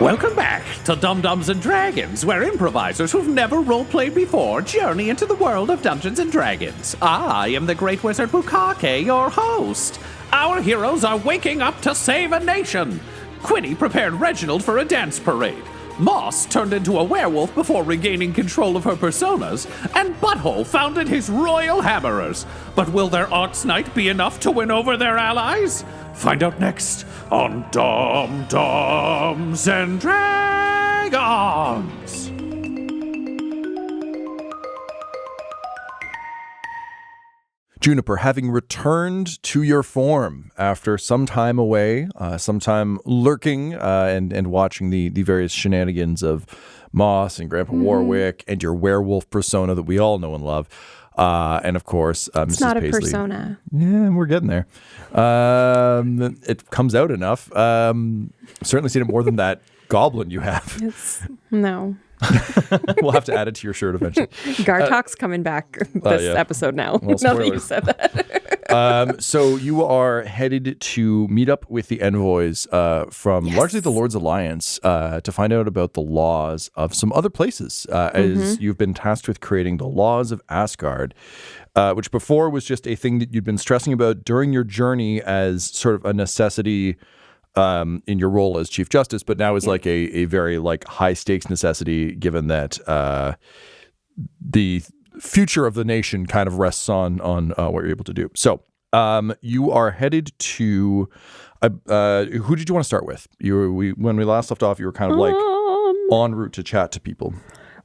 Welcome back to Dum-Dums and Dragons, where improvisers who've never roleplayed before journey into the world of Dungeons and Dragons. I am the Great Wizard Bukake, your host. Our heroes are waking up to save a nation. Quinny prepared Reginald for a dance parade. Moss turned into a werewolf before regaining control of her personas, and Butthole founded his royal hammerers. But will their Ox Knight be enough to win over their allies? Find out next on Dum-Dums and Dragons. Juniper, having returned to your form after some time away, some time lurking and watching the various shenanigans of Moss and Grandpa Warwick and your werewolf persona that we all know and love. And of course, it's Mrs. not a Paisley. persona. Yeah, we're getting there. It comes out enough. Certainly seen it more than that goblin you have. No. We'll have to add it to your shirt eventually. Gartok's coming back this episode now. Well, now that you said that. So you are headed to meet up with the envoys from largely the Lord's Alliance to find out about the laws of some other places, as you've been tasked with creating the laws of Asgard, which before was just a thing that you'd been stressing about during your journey as sort of a necessity in your role as Chief Justice, but now is like a very like high stakes necessity, given that the future of the nation kind of rests on what you're able to do. So you are headed to who did you want to start with? When we last left off, you were kind of like en route to chat to people.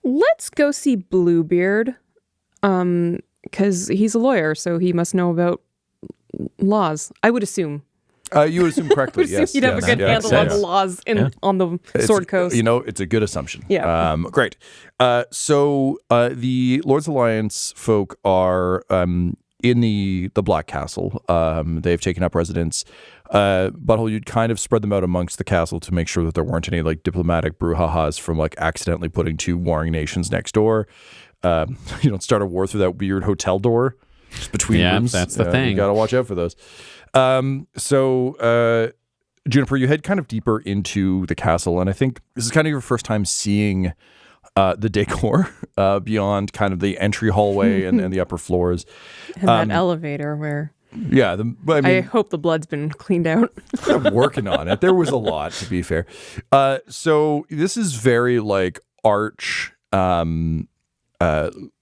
Let's go see Bluebeard, because he's a lawyer, so he must know about laws, I would assume. You would assume correctly, yes. You'd have a good handle on the laws on the Sword Coast. It's a good assumption. Yeah. Great. So the Lord's Alliance folk are in the Black Castle. They've taken up residence. Butthole, you'd kind of spread them out amongst the castle to make sure that there weren't any like diplomatic brouhahas from like accidentally putting two warring nations next door. You don't start a war through that weird hotel door just between rooms. That's the thing. You got to watch out for those. So Juniper, you head kind of deeper into the castle, and I think this is kind of your first time seeing the decor beyond kind of the entry hallway and the upper floors. And that elevator where... Yeah. I hope the blood's been cleaned out. I'm working on it. There was a lot, to be fair. So this is very like arch...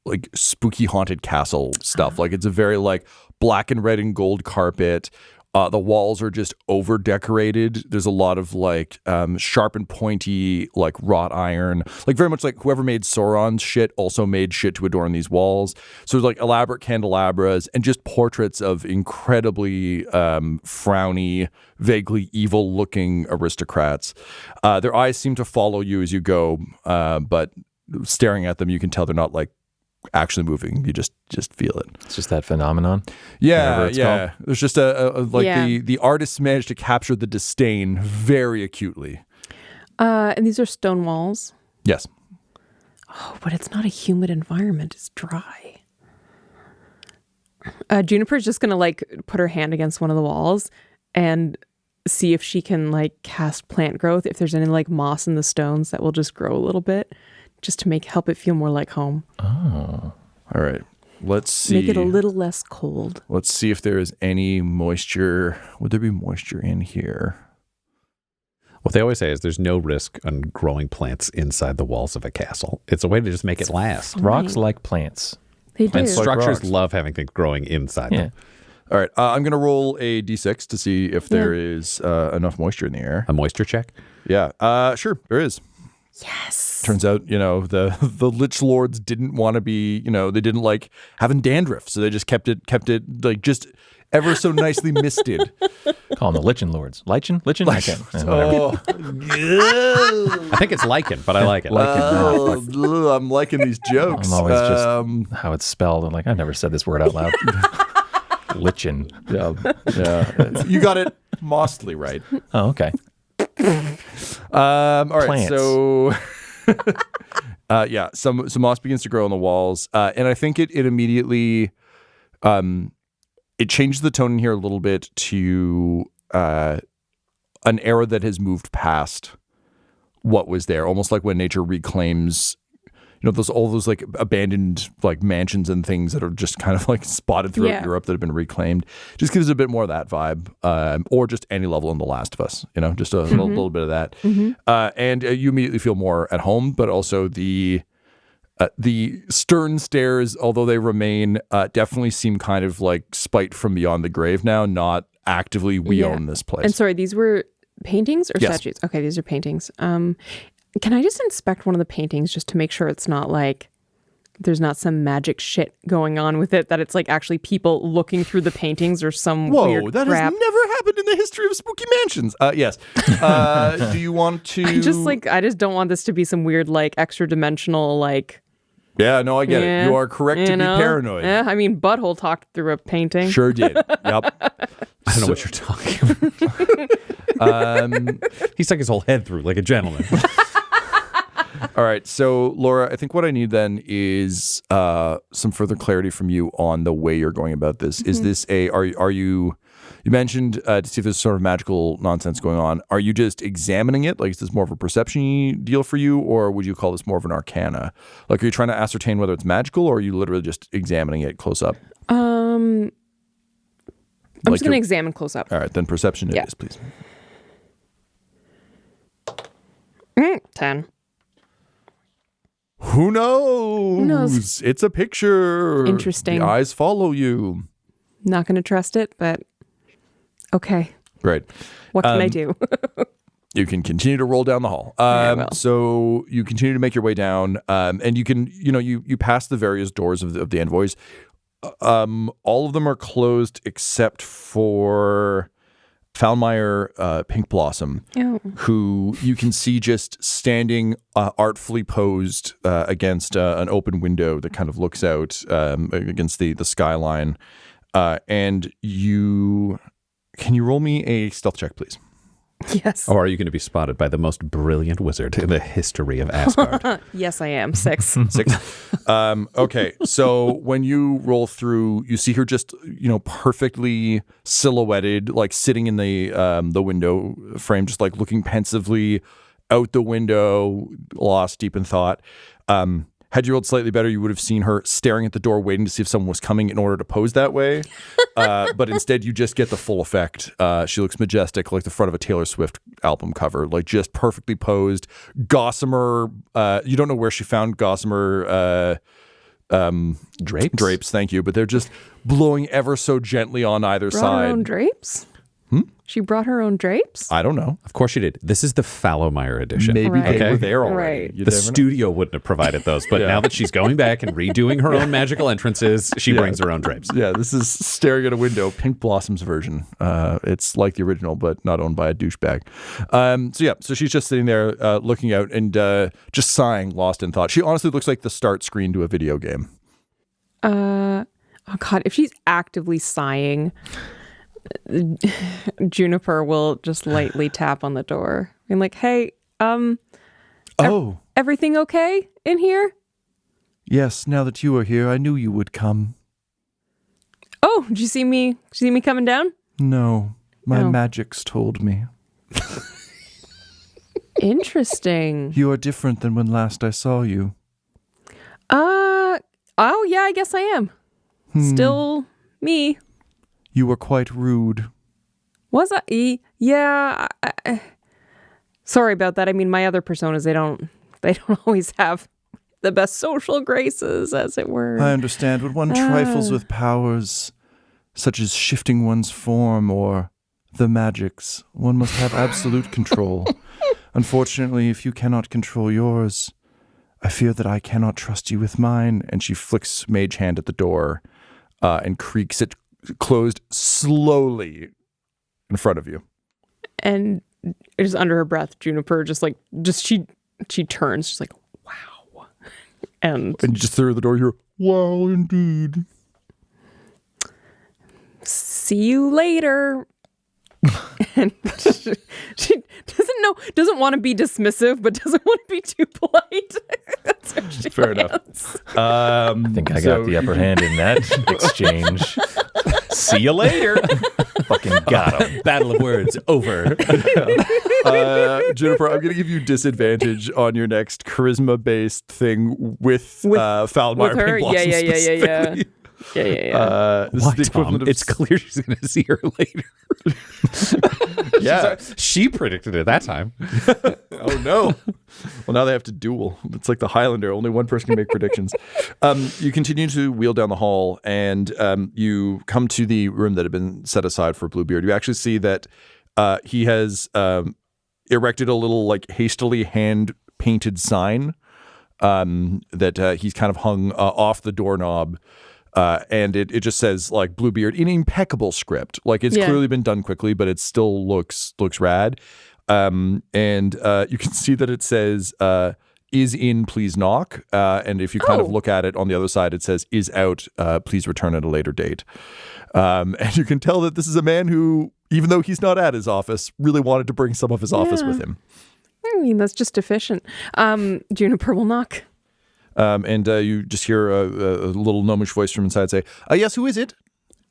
like spooky haunted castle stuff. Like it's a very like black and red and gold carpet. The walls are just over decorated. There's a lot of like sharp and pointy like wrought iron, like very much like whoever made Sauron's shit also made shit to adorn these walls. So there's like elaborate candelabras and just portraits of incredibly frowny, vaguely evil looking aristocrats. Their eyes seem to follow you as you go, but staring at them, you can tell they're not like actually moving. You just feel it. It's just that phenomenon. Yeah. There's just the artists managed to capture the disdain very acutely. And these are stone walls. Yes. Oh, but it's not a humid environment. It's dry. Juniper's just gonna like put her hand against one of the walls and see if she can like cast plant growth. If there's any like moss in the stones that will just grow a little bit. Just to help it feel more like home. Oh. All right. Let's see. Make it a little less cold. Let's see if there is any moisture. Would there be moisture in here? What they always say is there's no risk on growing plants inside the walls of a castle. It's a way to just make it last. Fine. Rocks like plants. They do. And structures rocks. love having things growing inside them. All right. I'm going to roll a d6 to see if there is enough moisture in the air. A moisture check? Yeah. Sure. There is. Yes. Turns out, the Lich Lords didn't want to be, they didn't like having dandruff, so they just kept it like just ever so nicely misted. Call them the Lichen Lords. Lichen? Lichen? Oh, I think it's lichen, but I like it. I'm liking these jokes. I'm always just how it's spelled. I'm like, I've never said this word out loud. Lichen. Yeah. You got it mostly right. Oh, okay. All right, Plants. so some moss begins to grow on the walls, and I think it immediately it changes the tone in here a little bit to an era that has moved past what was there, almost like when nature reclaims, all those like abandoned like mansions and things that are just kind of like spotted throughout Europe that have been reclaimed. Just gives it a bit more of that vibe, or just any level in The Last of Us, just a little bit of that. And you immediately feel more at home, but also the stern stares, although they remain, definitely seem kind of like spite from beyond the grave now, not actively we own this place. And sorry, these were paintings or Yes. statues? Okay, these are paintings. Can I just inspect one of the paintings just to make sure it's not like there's not some magic shit going on with it, that it's like actually people looking through the paintings or some weird that crap? has never happened in the history of spooky mansions. Yes. Do you want to? I just don't want this to be some weird like extra dimensional like. Yeah, no, I get it. You are correct to be paranoid. Yeah, I mean, Butthole talked through a painting. Sure did. Yep. I don't know what you're talking about. He stuck his whole head through like a gentleman. All right. So, Laura, I think what I need then is some further clarity from you on the way you're going about this. Is this are you mentioned to see if there's sort of magical nonsense going on. Are you just examining it? Like, is this more of a perception deal for you, or would you call this more of an arcana? Like, are you trying to ascertain whether it's magical, or are you literally just examining it close up? I'm just going to examine close up. All right. Then perception it is, please. 10. Who knows? It's a picture. Interesting. The eyes follow you. Not going to trust it, but okay. Great. What can I do? You can continue to roll down the hall. So you continue to make your way down, and you can, you pass the various doors of the envoys. All of them are closed except for Foulmire Pink Blossom, who you can see just standing artfully posed against an open window that kind of looks out against the skyline. And can you roll me a stealth check, please? Yes. Or are you going to be spotted by the most brilliant wizard in the history of Asgard? Yes, I am. 6. 6. Okay. So when you roll through, you see her just, perfectly silhouetted, like sitting in the window frame, just like looking pensively out the window, lost deep in thought. Had you rolled slightly better, you would have seen her staring at the door, waiting to see if someone was coming in order to pose that way. But instead, you just get the full effect. She looks majestic, like the front of a Taylor Swift album cover, like just perfectly posed. Gossamer, you don't know where she found gossamer drapes. Thank you, but they're just blowing ever so gently on either side. Her own drapes? She brought her own drapes? I don't know. Of course she did. This is the Fallowmire edition. Maybe they were there already. Right. You The never know. studio wouldn't have provided those, but now that she's going back and redoing her own magical entrances, she brings her own drapes. Yeah, this is staring at a window, Pink Blossom's version. It's like the original, but not owned by a douchebag. So she's just sitting there looking out and just sighing, lost in thought. She honestly looks like the start screen to a video game. Oh, God. If she's actively sighing, Juniper will just lightly tap on the door. And like, hey, everything okay in here? Yes, now that you are here, I knew you would come. Oh, did you see me coming down? No, my magics told me. Interesting. You are different than when last I saw you. Oh yeah, I guess I am. Still me. You were quite rude. Was I? Yeah. Sorry about that. I mean, my other personas, they don't always have the best social graces, as it were. I understand. When one trifles with powers such as shifting one's form or the magics, one must have absolute control. Unfortunately, if you cannot control yours, I fear that I cannot trust you with mine. And she flicks Mage Hand at the door and creaks it closed slowly in front of you. And just under her breath, Juniper she turns, just like, wow. And you just through the door, you're, wow, indeed. See you later. And she doesn't want to be dismissive, but doesn't want to be too polite. Fair enough. I think I got the upper hand in that exchange. See you later. Fucking got him. Battle of words over. Juniper, I'm going to give you disadvantage on your next charisma-based thing with Falmire with her? Pink Blossom specifically. This Why, is the equivalent Tom? of It's clear she's going to see her later. yeah. She predicted it that time. Oh no. Well, now they have to duel. It's like the Highlander. Only one person can make predictions. You continue to wheel down the hall, and you come to the room that had been set aside for Bluebeard. You actually see that he has erected a little, like, hastily hand-painted sign that he's kind of hung off the doorknob. And it just says, like, Bluebeard in impeccable script. Like, it's clearly been done quickly, but it still looks rad. And you can see that it says, is in, please knock. And if you kind of look at it on the other side, it says, is out, please return at a later date. And you can tell that this is a man who, even though he's not at his office, really wanted to bring some of his office with him. I mean, that's just efficient. Juniper will knock. And you just hear a little gnomish voice from inside say, yes, who is it?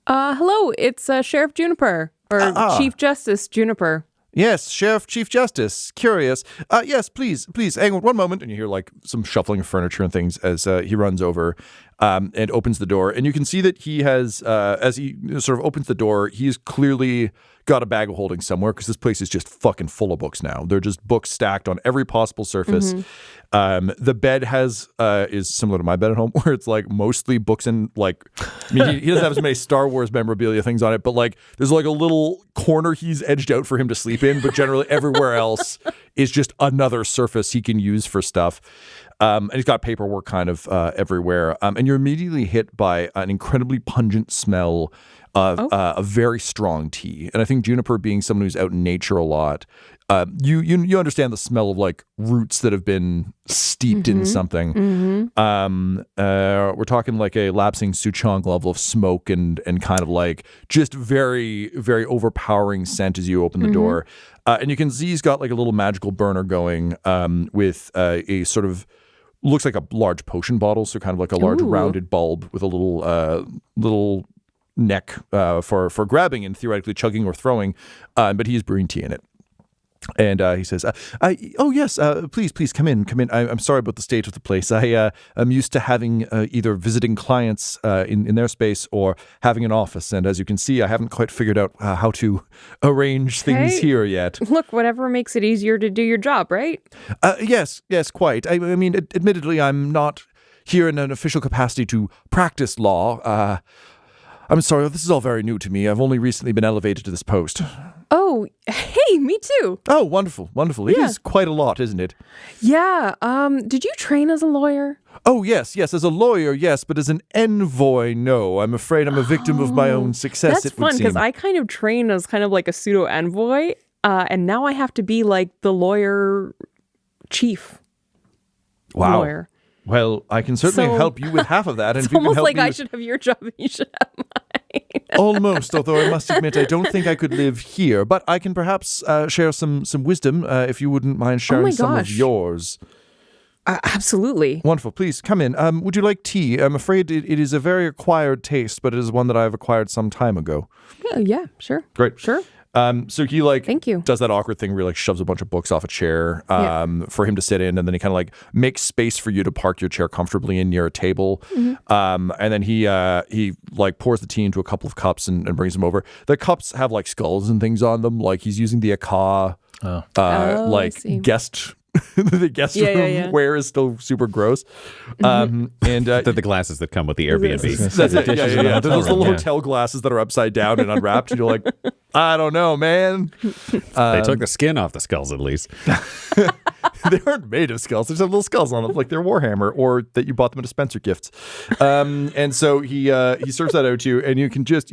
Hello, it's Sheriff Juniper, or Chief Justice Juniper. Yes, Sheriff, Chief Justice. Curious. Yes, please, hang on one moment. And you hear, like, some shuffling of furniture and things as he runs over and opens the door. And you can see that he has, as he sort of opens the door, he's clearly got a bag of holding somewhere, because this place is just fucking full of books now. They're just books stacked on every possible surface. The bed is similar to my bed at home, where it's like mostly books and, like, I mean, he doesn't have as many Star Wars memorabilia things on it, but, like, there's like a little corner he's edged out for him to sleep in, but generally everywhere else is just another surface he can use for stuff. And he's got paperwork kind of everywhere. And you're immediately hit by an incredibly pungent smell of a very strong tea. And I think Juniper, being someone who's out in nature a lot, you understand the smell of, like, roots that have been steeped in something. We're talking like a lapsing Souchong level of smoke and kind of, like, just very, very overpowering scent as you open the door. And you can see he's got, like, a little magical burner going with a sort of, looks like a large potion bottle, so kind of like a large rounded bulb with a little neck for grabbing and theoretically chugging or throwing, but he's brewing tea in it. And he says, oh, yes, please come in. I'm sorry about the state of the place. I'm used to having either visiting clients in their space or having an office. And as you can see, I haven't quite figured out how to arrange things here yet. Look, whatever makes it easier to do your job, right? Yes, quite. I mean, admittedly, I'm not here in an official capacity to practice law. I'm sorry, this is all very new to me. I've only recently been elevated to this post. Oh, hey, me too. Oh, wonderful. It is quite a lot, isn't it? Yeah. Did you train as a lawyer? Oh, yes. As a lawyer, yes, but as an envoy, no. I'm afraid I'm a victim of my own success. That's fun, because I kind of trained as kind of like a pseudo envoy, and now I have to be like the lawyer chief. Wow. Lawyer. Well, I can certainly help you with half of that. And It's almost like I should have your job and you should have mine. Almost, although I must admit I don't think I could live here. But I can perhaps share some wisdom if you wouldn't mind sharing some of yours. Absolutely. Wonderful. Please come in. Would you like tea? I'm afraid it is a very acquired taste, but it is one that I've acquired some time ago. Yeah, sure. Great. Sure. So he, like, Thank you. does that awkward thing where he, like, shoves a bunch of books off a chair for him to sit in, and then he kind of, like, makes space for you to park your chair comfortably in near a table. And then he like pours the tea into a couple of cups and brings them over. The cups have, like, skulls and things on them. Like, he's using the Aka guest the guest room ware is still super gross. And the glasses that come with the Airbnb. That's it. Yeah. Those little hotel glasses that are upside down and unwrapped. And you're like, I don't know, man. They took the skin off the skulls at least. They aren't made of skulls. There's little skulls on them, like they're Warhammer, or that you bought them at a Spencer Gifts. And so he serves that out to you, and you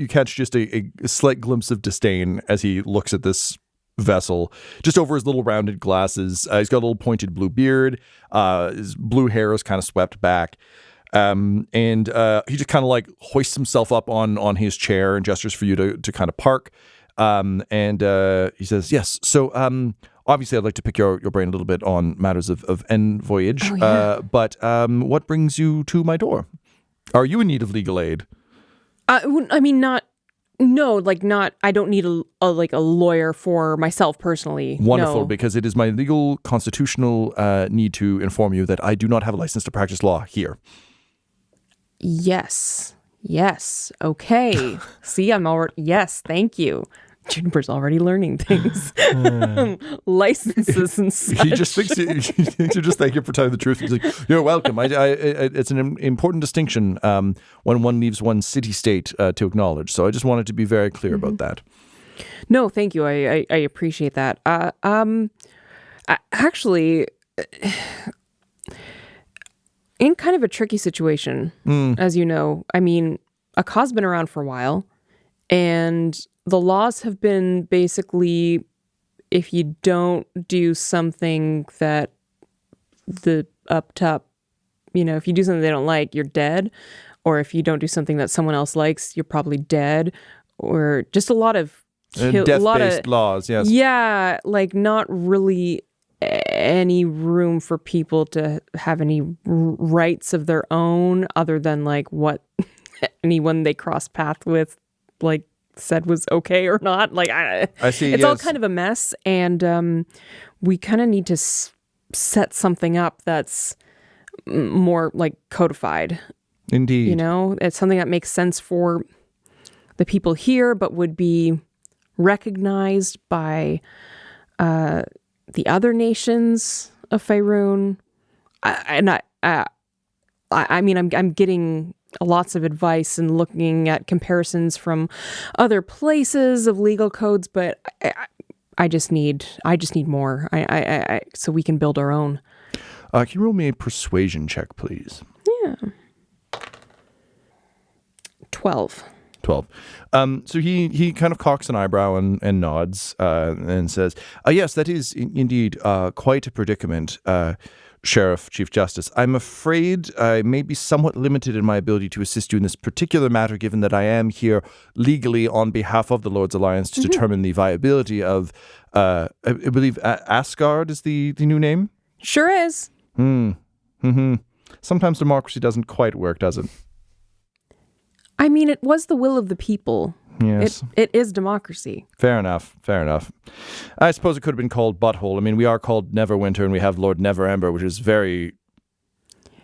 catch just a slight glimpse of disdain as he looks at this vessel just over his little rounded glasses. He's got a little pointed blue beard. His blue hair is kind of swept back. And he just kind of like hoists himself up on his chair and gestures for you to kind of park. And he says, yes. So obviously, I'd like to pick your brain a little bit on matters of end voyage. Oh, yeah. But what brings you to my door? Are you in need of legal aid? I mean, not. No, like not. I don't need a lawyer for myself personally. Wonderful, No. because it is my legal constitutional need to inform you that I do not have a license to practice law here. Yes. Okay. See, I'm already. Yes, thank you. Juniper's already learning things. Licenses and such. He just thinks you just thank you for telling the truth. He's like, "You're welcome." It's an important distinction when one leaves one city-state to acknowledge. So I just wanted to be very clear about that. No, thank you. I appreciate that. Actually, in kind of a tricky situation, as you know. I mean, a cause been around for a while, and the laws have been basically, if you don't do something that the up top, if you do something they don't like, you're dead. Or if you don't do something that someone else likes, you're probably dead. Or just a lot of Death-based laws, yes. Yeah, like not really any room for people to have any rights of their own other than like what anyone they cross path with like said was okay or not. Like I see. It's all kind of a mess, and we kind of need to set something up that's more like codified. Indeed. It's something that makes sense for the people here, but would be recognized by the other nations of Faerun. I mean, I'm getting lots of advice and looking at comparisons from other places of legal codes, but I just need more. So we can build our own. Can you roll me a persuasion check, please? Yeah. 12. So he kind of cocks an eyebrow and nods and says, yes, that is indeed quite a predicament, Sheriff, Chief Justice. I'm afraid I may be somewhat limited in my ability to assist you in this particular matter, given that I am here legally on behalf of the Lord's Alliance to determine the viability of, I believe, Asgard is the new name? Sure is. Sometimes democracy doesn't quite work, does it? I mean, it was the will of the people. Yes. It is democracy. Fair enough. I suppose it could have been called Butthole. I mean, we are called Neverwinter, and we have Lord Neverember, which is very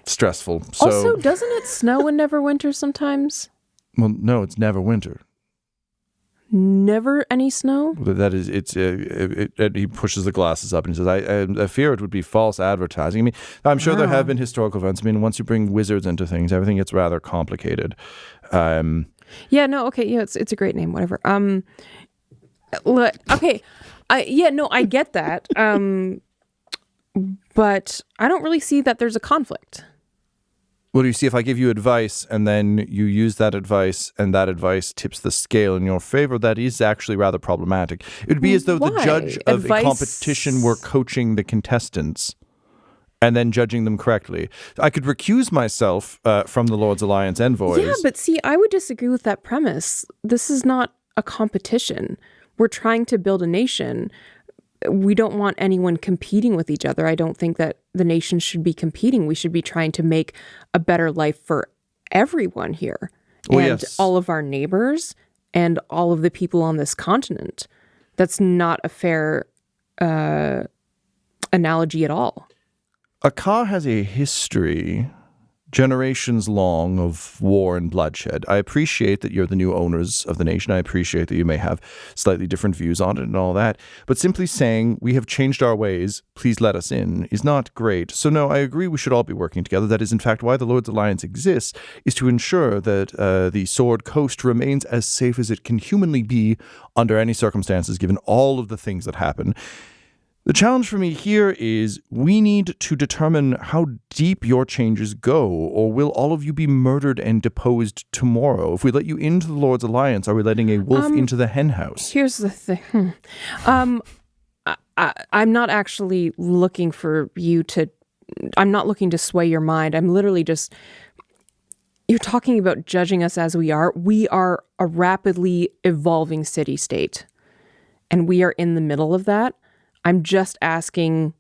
stressful. So, also, doesn't it snow in Neverwinter sometimes? Well, no, it's Neverwinter. Never any snow? That is, he pushes the glasses up and he says, I fear it would be false advertising. I mean, I'm sure there have been historical events. I mean, once you bring wizards into things, everything gets rather complicated. Yeah, no, okay, yeah, it's a great name, whatever. Look, okay, I get that. But I don't really see that there's a conflict. Well, you see, if I give you advice and then you use that advice and that advice tips the scale in your favor, that is actually rather problematic. It would be as though the judge of a competition were coaching the contestants and then judging them correctly. I could recuse myself from the Lord's Alliance envoys. Yeah, but see, I would disagree with that premise. This is not a competition. We're trying to build a nation. We don't want anyone competing with each other. I don't think that the nation should be competing. We should be trying to make a better life for everyone here. Oh, and yes. all of our neighbors and all of the people on this continent. That's not a fair analogy at all. Akka has a history, generations long, of war and bloodshed. I appreciate that you're the new owners of the nation. I appreciate that you may have slightly different views on it and all that. But simply saying, we have changed our ways, please let us in, is not great. So no, I agree we should all be working together. That is, in fact, why the Lord's Alliance exists, is to ensure that the Sword Coast remains as safe as it can humanly be under any circumstances, given all of the things that happen. The challenge for me here is we need to determine how deep your changes go, or will all of you be murdered and deposed tomorrow? If we let you into the Lord's Alliance, are we letting a wolf into the hen house? Here's the thing. I'm not actually looking for you to... I'm not looking to sway your mind. I'm literally just... You're talking about judging us as we are. We are a rapidly evolving city-state, and we are in the middle of that. I'm just asking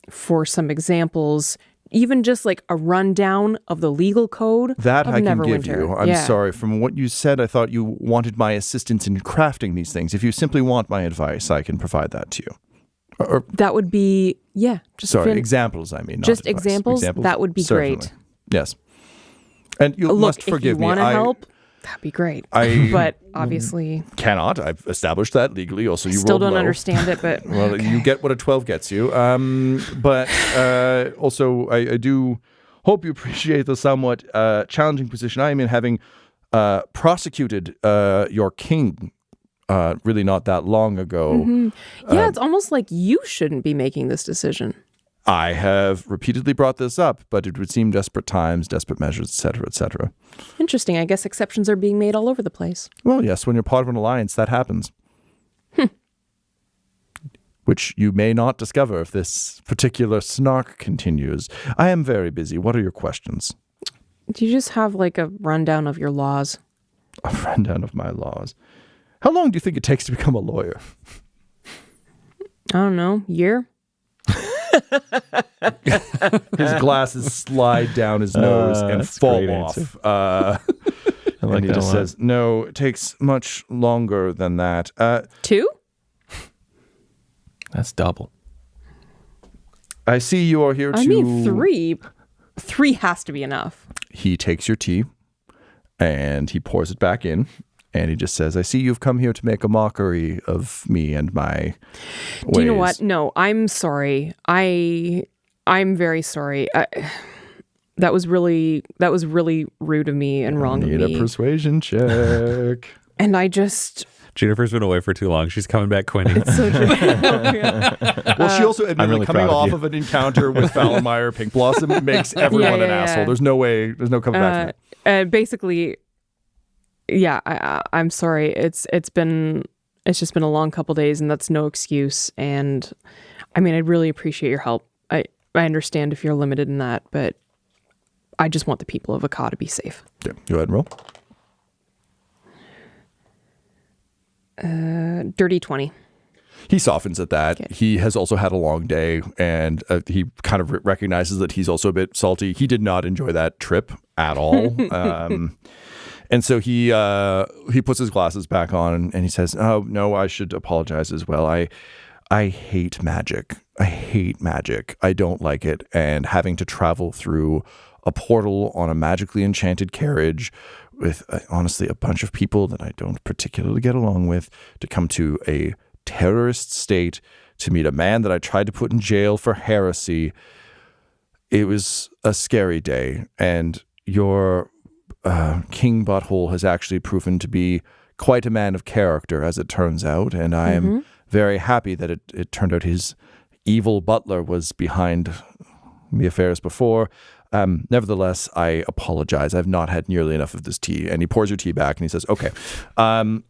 for some examples, even just like a rundown of the legal code That of I can Neverwinter. give you. I'm sorry. From what you said, I thought you wanted my assistance in crafting these things. If you simply want my advice, I can provide that to you. Or, That would be, just examples, I mean. Not just advice. examples? That would be Certainly. great. Yes. And you Look, must if forgive you me. want to help, that'd be great. But obviously, Cannot. I've established that legally. Also, you still rolled don't low. understand it, but Well, okay. you get what a 12 gets you. But also, I do hope you appreciate the somewhat challenging position I am in, having prosecuted your king really not that long ago. It's almost like you shouldn't be making this decision. I have repeatedly brought this up, but it would seem desperate times, desperate measures, etc., etc. Interesting. I guess exceptions are being made all over the place. Well, yes, when you're part of an alliance, that happens. Which you may not discover if this particular snark continues. I am very busy. What are your questions? Do you just have like a rundown of your laws? A rundown of my laws. How long do you think it takes to become a lawyer? I don't know. Year? His glasses slide down his nose and that's a fall great off. answer. I like And he that just a lot. says, no, it takes much longer than that. 2? That's double. I see you are here to... I mean, 3. 3 has to be enough. He takes your tea and he pours it back in. And he just says, I see you've come here to make a mockery of me and my ways. Do you know what? No, I'm sorry. I'm very sorry. That was really rude of me and wrong of Need me. a persuasion check. And I just Jennifer's been away for too long. She's coming back, Quinny. so true. Oh, yeah. Well, she also admitted really coming proud of off you. of an encounter with Fallenmeyer Pink Blossom makes everyone an yeah. asshole. There's no way. There's no coming back from that. Basically, yeah. I'm sorry. It's just been a long couple days, and that's no excuse. And I mean, I'd really appreciate your help. I understand if you're limited in that, but I just want the people of Akka to be safe. Yeah, go ahead and roll. Dirty 20. He softens at that. Okay. He has also had a long day, and he kind of recognizes that he's also a bit salty. He did not enjoy that trip at all. And so he puts his glasses back on and he says, oh, no, I should apologize as well. I hate magic. I hate magic. I don't like it. And having to travel through a portal on a magically enchanted carriage with, honestly, a bunch of people that I don't particularly get along with to come to a terrorist state to meet a man that I tried to put in jail for heresy. It was a scary day. And your King Butthole has actually proven to be quite a man of character, as it turns out. And I am very happy that it turned out his evil butler was behind the affairs before. Nevertheless, I apologize. I've not had nearly enough of this tea. And he pours your tea back and he says, okay,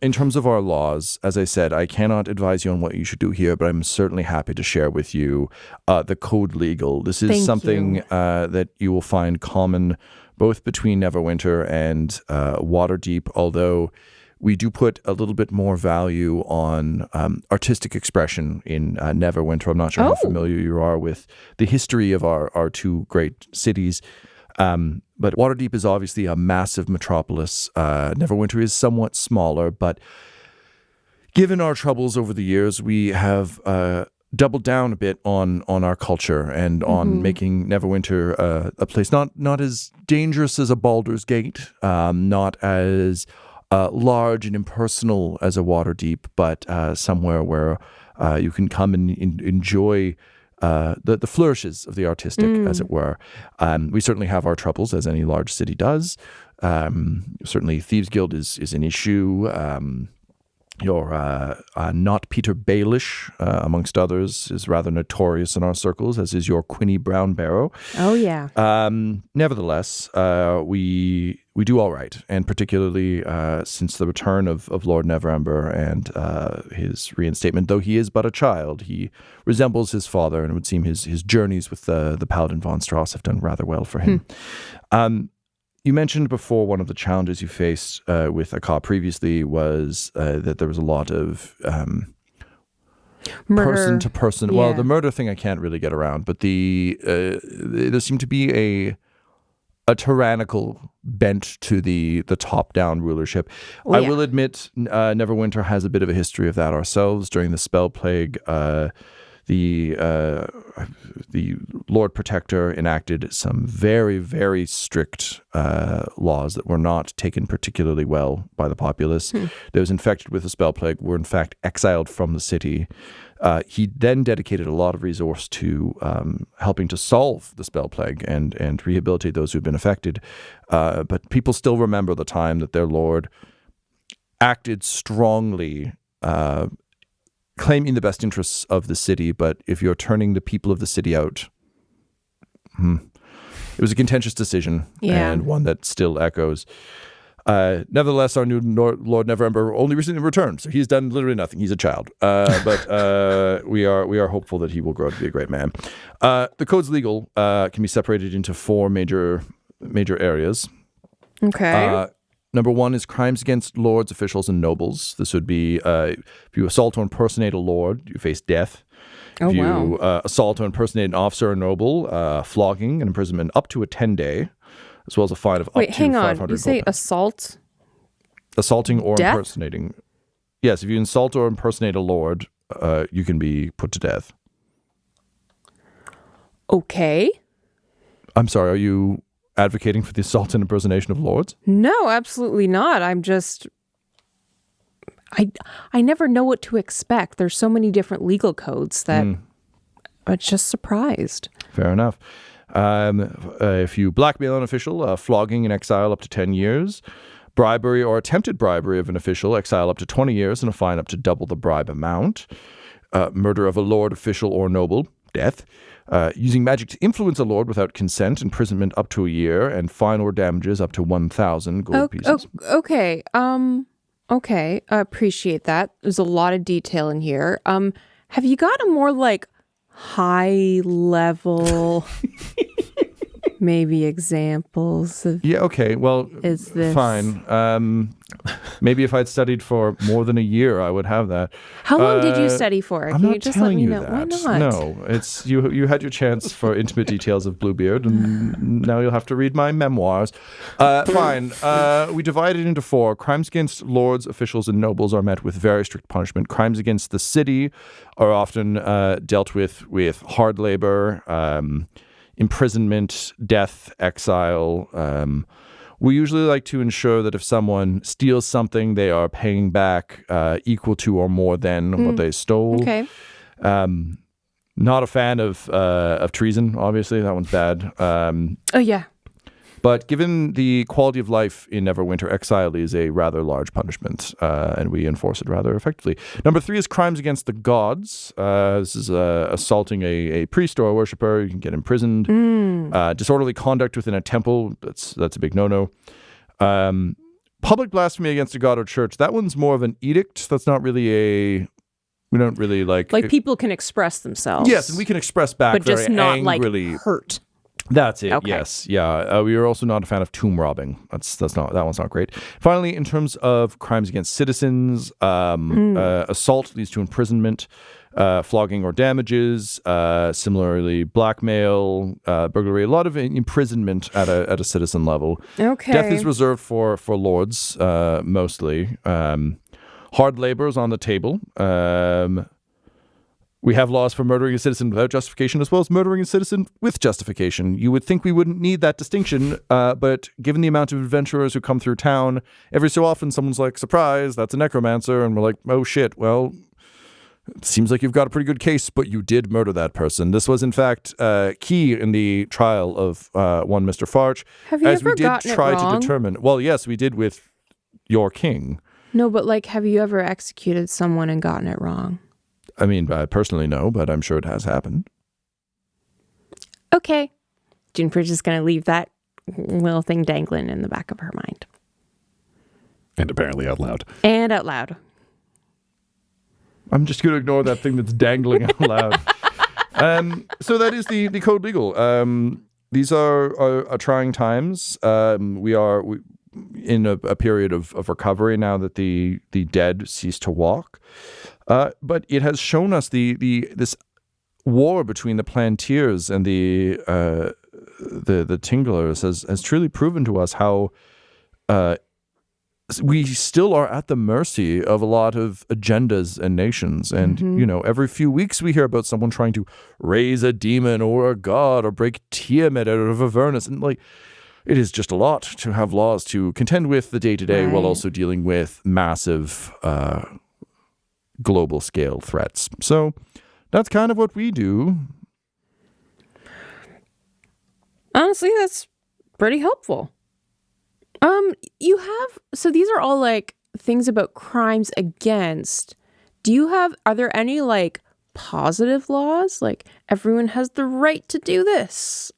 in terms of our laws, as I said, I cannot advise you on what you should do here, but I'm certainly happy to share with you the code legal. This is Thank something you. that you will find common both between Neverwinter and Waterdeep, although we do put a little bit more value on artistic expression in Neverwinter. I'm not sure how familiar you are with the history of our two great cities, but Waterdeep is obviously a massive metropolis. Neverwinter is somewhat smaller, but given our troubles over the years, we have doubled down a bit on our culture and on making Neverwinter a place not as dangerous as a Baldur's Gate, not as large and impersonal as a Waterdeep, but somewhere where you can come and enjoy the flourishes of the artistic, as it were. We certainly have our troubles, as any large city does. Certainly, Thieves Guild is an issue. Your not Peter Baelish, amongst others, is rather notorious in our circles, as is your Quinny Brown Barrow. Oh, yeah. Nevertheless, we do all right, and particularly since the return of Lord Neverember and his reinstatement, though he is but a child, he resembles his father, and it would seem his journeys with the Paladin von Strauss have done rather well for him. You mentioned before one of the challenges you faced with Akka previously was that there was a lot of person to person. Well, Yeah. the murder thing I can't really get around, but there seemed to be a tyrannical bent to the top-down rulership. I will admit, Neverwinter has a bit of a history of that ourselves. During the Spell Plague, the Lord Protector enacted some very, very strict laws that were not taken particularly well by the populace. Those infected with the Spell Plague were in fact exiled from the city. He then dedicated a lot of resource to helping to solve the Spell Plague and rehabilitate those who'd been affected. But people still remember the time that their lord acted strongly, claiming the best interests of the city, but if you're turning the people of the city out, it was a contentious decision and one that still echoes. Nevertheless, our new Lord Neverember only recently returned, so he's done literally nothing. He's a child, but we are hopeful that he will grow to be a great man. The code's legal can be separated into 4 major areas. Okay. Number 1 is crimes against lords, officials, and nobles. This would be if you assault or impersonate a lord, you face death. If you assault or impersonate an officer or noble, flogging and imprisonment up to a 10-day, as well as a fine of up to 500 hang on. You gold say pounds. assault? Assaulting or Death? impersonating. Yes, if you insult or impersonate a lord, you can be put to death. Okay. I'm sorry, are you advocating for the assault and impersonation of lords? No, absolutely not. I'm just... I never know what to expect. There's so many different legal codes that I'm just surprised. Fair enough. If you blackmail an official, flogging and exile up to 10 years. Bribery or attempted bribery of an official, exile up to 20 years and a fine up to double the bribe amount. Murder of a lord, official, or noble, death. Using magic to influence a lord without consent, imprisonment up to a year, and fine or damages up to 1,000 gold pieces. Okay. Okay. I appreciate that. There's a lot of detail in here. Have you got a more like high level maybe examples of Yeah, okay. Well, is this fine. Maybe if I'd studied for more than a year, I would have that. How long did you study for? I'm Can not you just telling let me you know? that. Why not? No, it's you had your chance for intimate details of Bluebeard, and now you'll have to read my memoirs. Fine. We divide it into 4. Crimes against lords, officials, and nobles are met with very strict punishment. Crimes against the city are often dealt with hard labor, imprisonment, death, exile. We usually like to ensure that if someone steals something, they are paying back equal to or more than what they stole. Okay. Not a fan of treason, obviously. That one's bad. Oh yeah. But given the quality of life in Neverwinter, exile is a rather large punishment, and we enforce it rather effectively. Number 3 is crimes against the gods. This is assaulting a priest or a worshiper. You can get imprisoned. Disorderly conduct within a temple. That's a big no-no. Public blasphemy against a god or church. That one's more of an edict. That's not really a... We don't really like... Like people can express themselves. Yes, and we can express back but very just not angrily. like hurt. That's it. Okay. Yes. Yeah. We are also not a fan of tomb robbing. That one's not great. Finally, in terms of crimes against citizens, assault leads to imprisonment, flogging or damages. Similarly, blackmail, burglary, a lot of imprisonment at a citizen level. Okay. Death is reserved for lords mostly. Hard labor is on the table. We have laws for murdering a citizen without justification as well as murdering a citizen with justification. You would think we wouldn't need that distinction, but given the amount of adventurers who come through town, every so often someone's like, surprise, that's a necromancer. And we're like, oh shit, well, it seems like you've got a pretty good case, but you did murder that person. This was, in fact, key in the trial of one Mr. Farch. Have you as ever we did gotten it try wrong? to determine. Well, yes, we did with your king. No, but like, have you ever executed someone and gotten it wrong? I mean, I personally no, but I'm sure it has happened. Okay. Juniper's just going to leave that little thing dangling in the back of her mind. And apparently out loud. And out loud. I'm just going to ignore that thing that's dangling out loud. So that is the code legal. These are trying times. We are in a period of recovery now that the dead cease to walk. But it has shown us this war between the Plantiers and the Tinglers has truly proven to us how we still are at the mercy of a lot of agendas and nations. And, every few weeks we hear about someone trying to raise a demon or a god or break Tiamat out of Avernus. And, it is just a lot to have laws to contend with the day-to-day while also dealing with massive global scale threats. So that's kind of what we do. Honestly, that's pretty helpful. So these are all things about crimes against. Are there any positive laws? Everyone has the right to do this?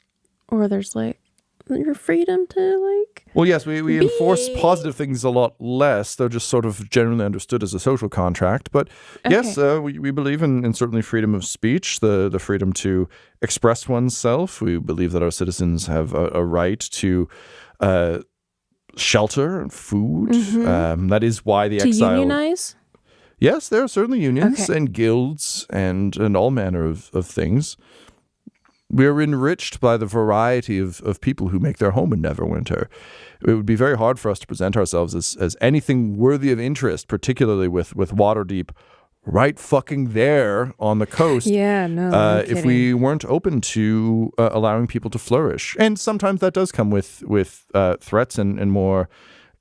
Or there's your freedom to Well, yes, we enforce positive things a lot less. They're just sort of generally understood as a social contract. But yes, we believe in certainly freedom of speech, the freedom to express oneself. We believe that our citizens have a right to shelter and food. That is why the exile... To unionize? Yes, there are certainly unions and guilds and all manner of things. We are enriched by the variety of people who make their home in Neverwinter. It would be very hard for us to present ourselves as anything worthy of interest, particularly with Waterdeep right fucking there on the coast. Yeah, no, if we weren't open to allowing people to flourish. And sometimes that does come with threats and more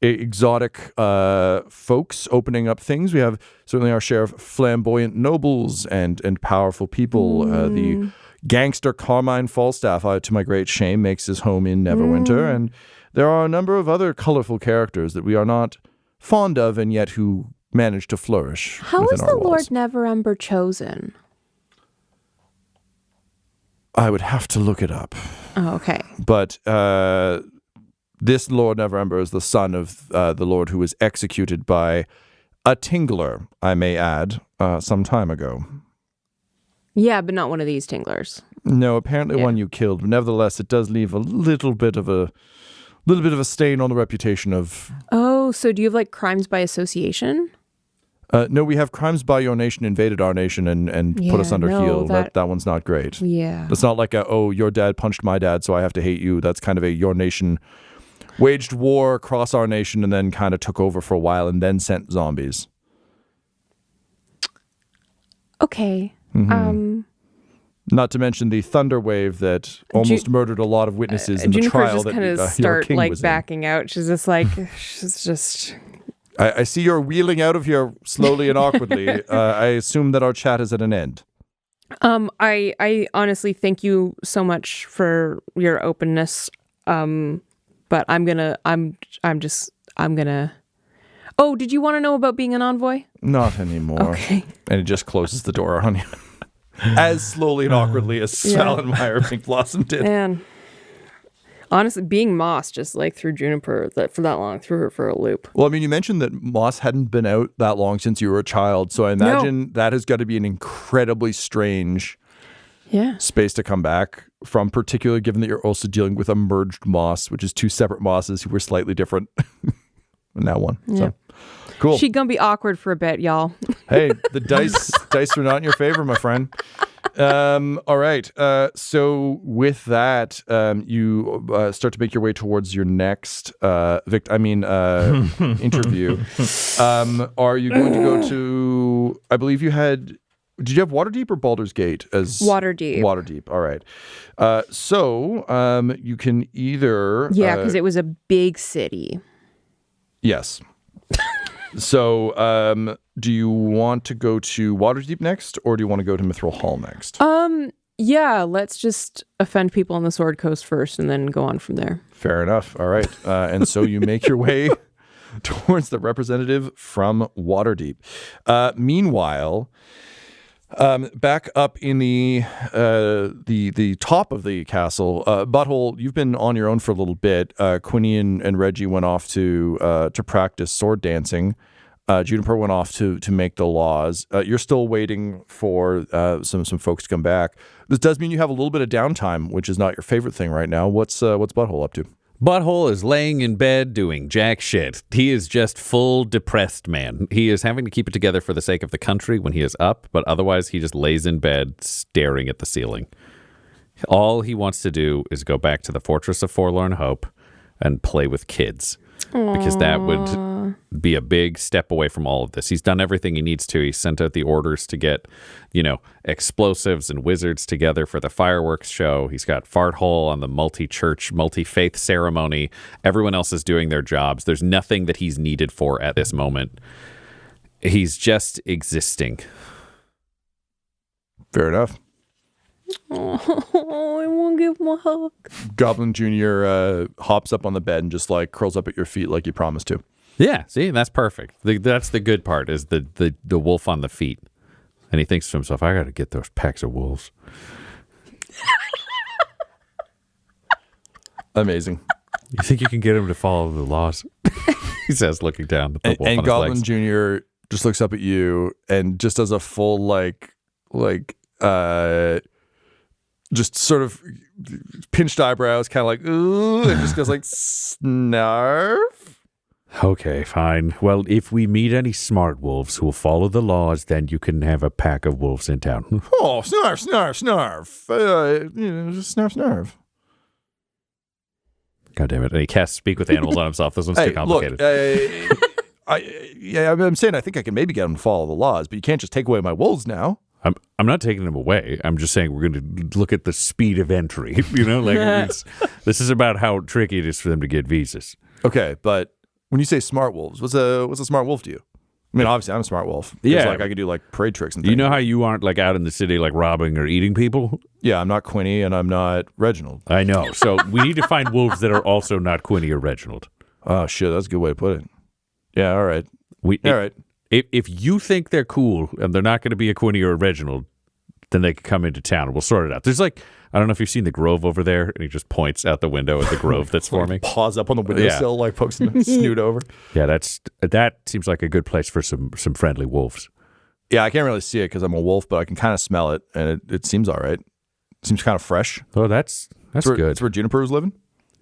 exotic folks opening up things. We have certainly our share of flamboyant nobles and powerful people. The gangster Carmine Falstaff, to my great shame, makes his home in Neverwinter. And there are a number of other colorful characters that we are not fond of and yet who manage to flourish. How is the walls. Lord Neverember chosen? I would have to look it up. Oh, okay. But this Lord Neverember is the son of the Lord who was executed by a Tingler, I may add, some time ago. Yeah, but not one of these Tinglers. No, apparently one you killed. Nevertheless, it does leave a little bit of a stain on the reputation of... Oh, so do you have crimes by association? No, we have crimes by your nation invaded our nation and put us under heel. That one's not great. Yeah. It's not like your dad punched my dad, so I have to hate you. That's kind of your nation waged war across our nation and then kind of took over for a while and then sent zombies. Okay. Not to mention the thunder wave that almost murdered a lot of witnesses in the trial that your king was backing out. She's just she's just... I see you're wheeling out of here slowly and awkwardly. I assume that our chat is at an end. I honestly thank you so much for your openness. But I'm gonna. Oh, did you want to know about being an envoy? Not anymore. Okay. And it just closes the door on you. As slowly and awkwardly as Salenmeyer Pink Blossom did. Man. Honestly, being Moss just threw Juniper for that long, threw her for a loop. Well, I mean, you mentioned that Moss hadn't been out that long since you were a child, so I imagine that has got to be an incredibly strange space to come back from, particularly given that you're also dealing with a merged Moss, which is two separate Mosses who were slightly different in that one. Yeah. So, cool. She gonna be awkward for a bit, y'all. Hey, the dice are not in your favor, my friend. All right. So with that, you start to make your way towards your next interview. Are you going to go to? I believe you had. Did you have Waterdeep or Baldur's Gate as Waterdeep? Waterdeep. All right. So you can either because it was a big city. Yes. So, do you want to go to Waterdeep next, or do you want to go to Mithril Hall next? Yeah, let's just offend people on the Sword Coast first, and then go on from there. Fair enough. All right. And so you make your way towards the representative from Waterdeep. Meanwhile, back up in the top of the castle, Butthole, you've been on your own for a little bit. Quinny and Reggie went off to practice sword dancing. Juniper went off to make the laws. You're still waiting for some folks to come back. This does mean you have a little bit of downtime, which is not your favorite thing right now. What's Butthole up to? Butthole is laying in bed doing jack shit. He is just full depressed man. He is having to keep it together for the sake of the country when he is up, but otherwise he just lays in bed staring at the ceiling. All he wants to do is go back to the Fortress of Forlorn Hope and play with kids. Because that would be a big step away from all of this. He's done everything he needs to. He sent out the orders to get, explosives and wizards together for the fireworks show. He's got Farthole on the multi-church, multi-faith ceremony. Everyone else is doing their jobs. There's nothing that he's needed for at this moment. He's just existing. Fair enough. Oh, I won't give him a hug. Goblin Jr. Hops up on the bed and just like curls up at your feet like you promised to. Yeah, see, that's perfect. That's the good part is the wolf on the feet. And he thinks to himself, I got to get those packs of wolves. Amazing. You think you can get him to follow the laws? He says, looking down at the wolf on And his Goblin legs. Jr. just looks up at you and just does a full just sort of pinched eyebrows, kind of like, ooh, and just goes like, snarf. Okay, fine. Well, if we meet any smart wolves who will follow the laws, then you can have a pack of wolves in town. Oh, snarf, snarf, snarf. Just snarf, snarf. God damn it. And he casts Speak with Animals on himself. This one's too complicated. Look, I'm saying I think I can maybe get him to follow the laws, but you can't just take away my wolves now. I'm not taking them away. I'm just saying we're going to look at the speed of entry. This is about how tricky it is for them to get visas. Okay, but when you say smart wolves, what's a smart wolf to you? I mean, obviously I'm a smart wolf. Yeah, I could do like parade tricks and things. You know how you aren't like out in the city like robbing or eating people? Yeah, I'm not Quinny and I'm not Reginald. I know. So we need to find wolves that are also not Quinny or Reginald. Oh shit, that's a good way to put it. Yeah, all right. All right. If you think they're cool and they're not going to be a Quinny or a Reginald, then they can come into town. We'll sort it out. There's I don't know if you've seen the grove over there, and he just points out the window at the grove that's forming. Paws up on the windowsill, like pokes the snoot over. Yeah, that seems like a good place for some friendly wolves. Yeah, I can't really see it because I'm a wolf, but I can kind of smell it, and it seems all right. It seems kind of fresh. Oh, that's good. That's where Juniper was living?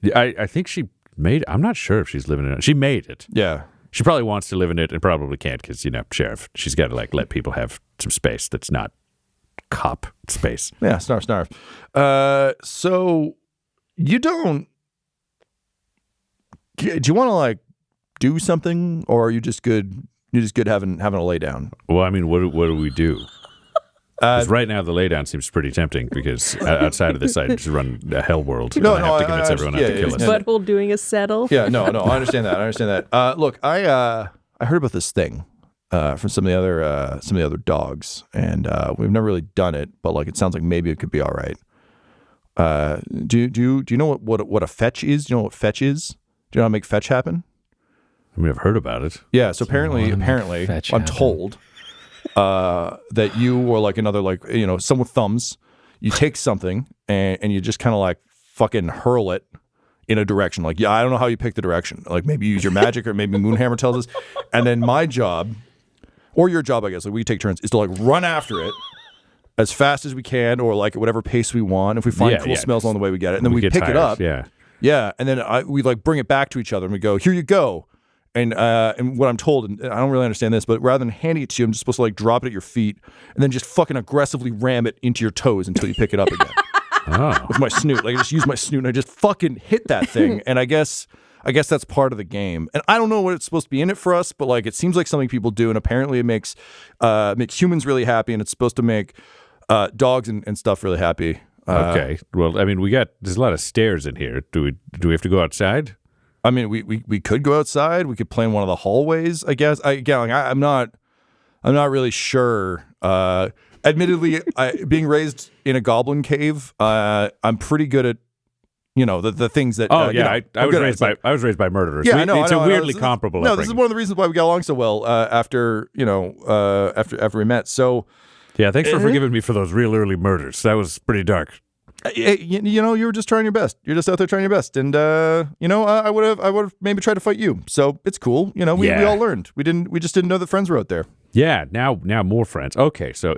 Yeah, I think she made it. I'm not sure if she's living in it. She made it. Yeah. She probably wants to live in it and probably can't because, sheriff, she's got to let people have some space that's not cop space. Yeah, snarf, snarf. So you don't, do you want to do something or are you just good? You're just good having a lay down? Well, I mean, what do we do? Because right now the lay down seems pretty tempting because outside of this I just run a hell world and I have to convince everyone not to kill us. Butthole doing a settle. Yeah, no, I understand that. Look, I heard about this thing from some of the other dogs, and we've never really done it, but it sounds like maybe it could be all right. Do you know what a fetch is? Do you know what fetch is? Do you know how to make fetch happen? I mean, I've heard about it. Yeah, so apparently, I'm told that you or another someone with thumbs, you take something and you just kind of fucking hurl it in a direction. I don't know how you pick the direction. Maybe you use your magic or maybe Moonhammer tells us. And then my job, or your job, I guess, we take turns, is to run after it as fast as we can or at whatever pace we want. If we find cool smells along the way, we get it. And then we pick it up. Yeah. Yeah. And then we bring it back to each other and we go, here you go. And what I'm told, and I don't really understand this, but rather than handing it to you, I'm just supposed to drop it at your feet and then just fucking aggressively ram it into your toes until you pick it up again. Oh. With my snoot. I just use my snoot and I just fucking hit that thing. And I guess that's part of the game. And I don't know what it's supposed to be in it for us, but it seems like something people do, and apparently it makes humans really happy, and it's supposed to make dogs and stuff really happy. Okay. Well, I mean, there's a lot of stairs in here. Do we have to go outside? I mean, we could go outside. We could play in one of the hallways, I guess. I'm not really sure. Admittedly, being raised in a goblin cave, I'm pretty good at the things that. Oh yeah, I was raised by murderers. Yeah, I know. It's a weirdly comparable. No, this is one of the reasons why we got along so well after we met. So yeah, thanks for forgiving me for those real early murders. That was pretty dark. You were just trying your best. You're just out there trying your best, and I would have maybe tried to fight you. So it's cool. We all learned. We just didn't know that friends were out there. Yeah, now more friends. Okay, so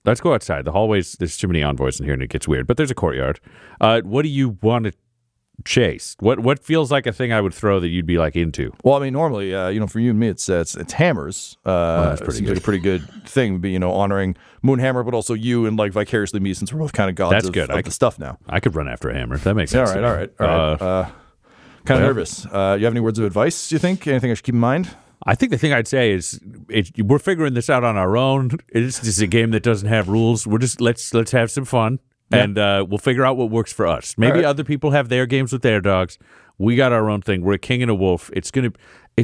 let's go outside. The hallways, there's too many envoys in here, and it gets weird. But there's a courtyard. What do you want to Chase, what feels like a thing I would throw that you'd be like into? Well, I mean, normally, for you and me, it's hammers. That's pretty seems good. like a pretty good thing. Would be honoring Moonhammer, but also you and like vicariously me, since we're both kind of gods That's of, good. of the stuff now. I could run after a hammer. That makes Yeah, sense. all right. Kind of nervous. You have any words of advice? Do you think anything I should keep in mind? I think the thing I'd say is we're figuring this out on our own. It's just a game that doesn't have rules. We're just let's have some fun. Yeah. And we'll figure out what works for us. Maybe other people have their games with their dogs. We got our own thing. We're a king and a wolf. It's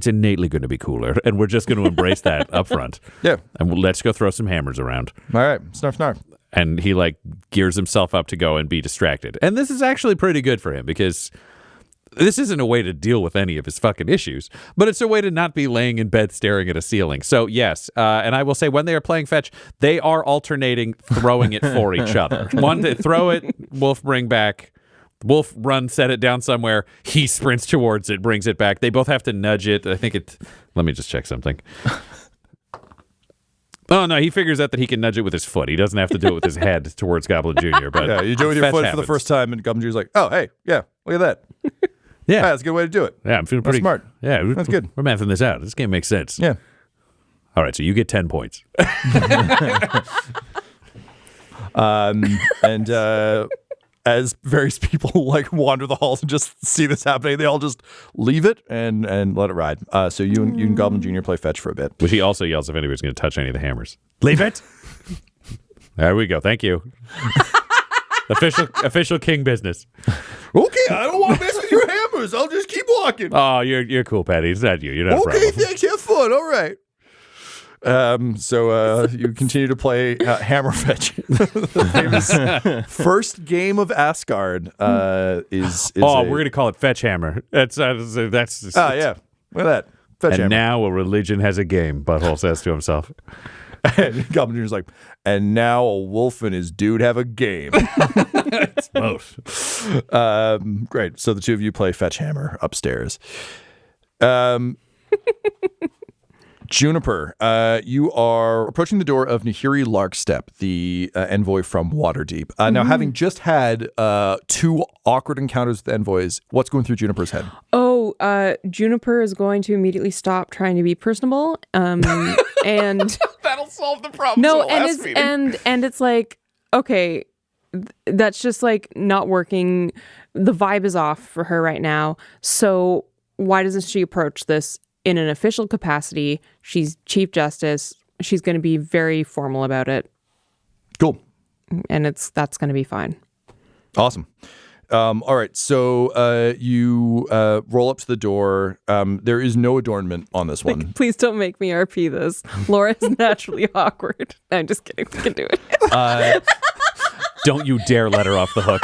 innately going to be cooler, and we're just going to embrace that up front. Yeah. And let's go throw some hammers around. All right. Snarf, snarf. And he gears himself up to go and be distracted. And this is actually pretty good for him because this isn't a way to deal with any of his fucking issues, but it's a way to not be laying in bed staring at a ceiling. So yes, and I will say when they are playing fetch, they are alternating throwing it for each other. One to throw it, Wolf bring back. Wolf run, set it down somewhere. He sprints towards it, brings it back. They both have to nudge it. I think let me just check something. Oh, no, he figures out that he can nudge it with his foot. He doesn't have to do it with his head towards Goblin Jr. But Yeah, you do it with your fetch foot for happens. the first time, and Goblin Jr.'s like, oh, hey, yeah, look at that. Yeah. That's a good way to do it. Yeah, I'm feeling That's pretty smart. Yeah, That's good. We're mathing this out. This game makes sense. Yeah. All right, so you get 10 points. And as various people wander the halls and just see this happening, they all just leave it and let it ride. So you and Goblin Jr. play fetch for a bit. Which he also yells if anybody's going to touch any of the hammers. Leave it. There we go. Thank you. Official king business. Okay, I don't want to mess with your hammers. I'll just keep walking. Oh, you're cool, Patty. It's not you. You're not a Okay, problem. thanks. Have fun. All right. So you continue to play Hammer Fetch. The famous first game of Asgard is we're gonna call it Fetch Hammer. That's yeah. Look at that. Fetch and Hammer. now a religion has a game. Butthole says to himself. And Goblin Jr.'s like, and now a wolf and his dude have a game. It's both. Great. So the two of you play Fetch Hammer upstairs. Juniper, you are approaching the door of Nahiri Larkstep, the envoy from Waterdeep. Now, having just had two awkward encounters with envoys, what's going through Juniper's head? Juniper is going to immediately stop trying to be personable. And That'll solve the problem. no, and it's like, okay, that's just not working. The vibe is off for her right now. So why doesn't she approach this in an official capacity? She's Chief Justice. She's going to be very formal about it. Cool. And that's going to be fine. Awesome. All right. So you roll up to the door. There is no adornment on this one. Please don't make me RP this. Laura is naturally awkward. I'm just kidding. We can do it. Don't you dare let her off the hook.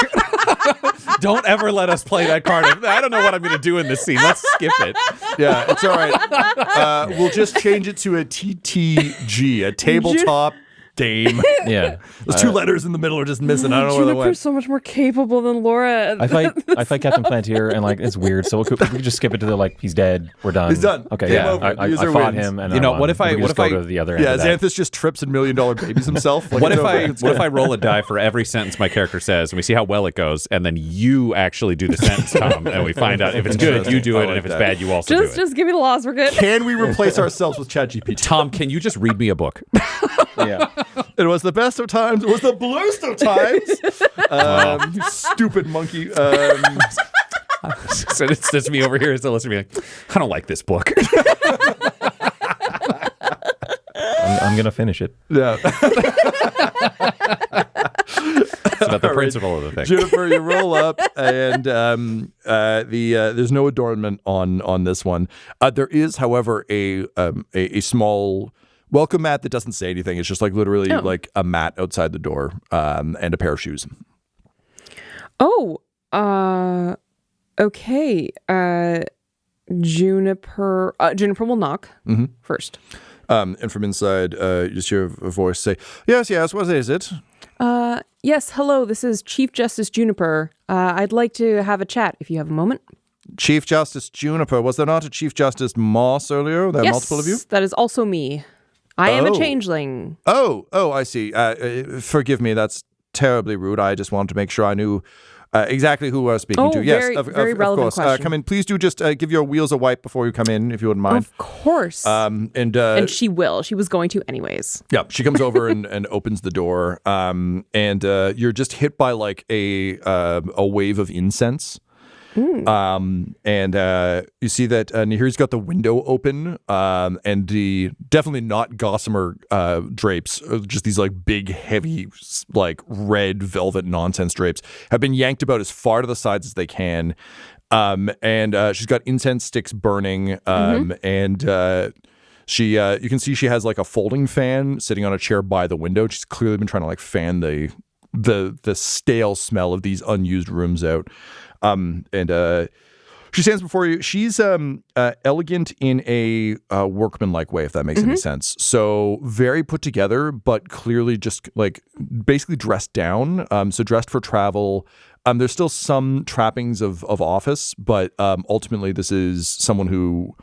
Don't ever let us play that card. I don't know what I'm going to do in this scene. Let's skip it. Yeah, it's all right. We'll just change it to a TTG, a tabletop dame. Yeah. Those two letters in the middle are just missing. I don't know where they Juniper's went. so much more capable than Laura. I fight Captain Plantier, and it's weird. So we could just skip it to the he's dead. We're done. He's done. Okay, Game yeah. over. I User fought wins. him, and You know, I won. what if I- We could what just if go I- to the other end Yeah, of that. Xanthus just trips and $1 million babies himself. What if I roll a die for every sentence my character says, and we see how well it goes, and then you actually do the sentence, Tom, and we find out if it's good, you do I it, like and if it's that. bad, you also do it. just give me the laws. We're good. Can we replace ourselves with ChatGPT? Tom, can you just read me a book? Yeah. It was the best of times. It was the bluest of times. You stupid monkey. So it's just me over here as the listener being I don't like this book. I'm gonna finish it. Yeah. It's about the principle of the thing. Juniper, you roll up, and there's no adornment on this one. There is, however, a small welcome mat that doesn't say anything. It's just literally a mat outside the door, and a pair of shoes. Okay. Juniper will knock first. And from inside, you just hear a voice say, "Yes, what is it?" Yes, hello, this is Chief Justice Juniper. I'd like to have a chat if you have a moment. Chief Justice Juniper. Was there not a Chief Justice Moss earlier? There are multiple of you? That is also me. I am a changeling. Oh, I see. Forgive me, that's terribly rude. I just wanted to make sure I knew Exactly who we're speaking to. Yes, very, very relevant course. question. Come in. Please do just give your wheels a wipe before you come in, if you wouldn't mind. Of course. And she will. She was going to anyways. yeah, she comes over and opens the door. And you're just hit by like a wave of incense. And you see that Nahiri's got the window open, and the definitely not gossamer drapes, just these like big, heavy, like red velvet nonsense drapes, have been yanked about as far to the sides as they can. And she's got incense sticks burning, and she you can see she has like a folding fan sitting on a chair by the window. She's clearly been trying to like fan the stale smell of these unused rooms out. And she stands before you. She's elegant in a workmanlike way, if that makes any sense. So very put together, but clearly just like basically dressed down. So dressed for travel. There's still some trappings of office, but ultimately this is someone who,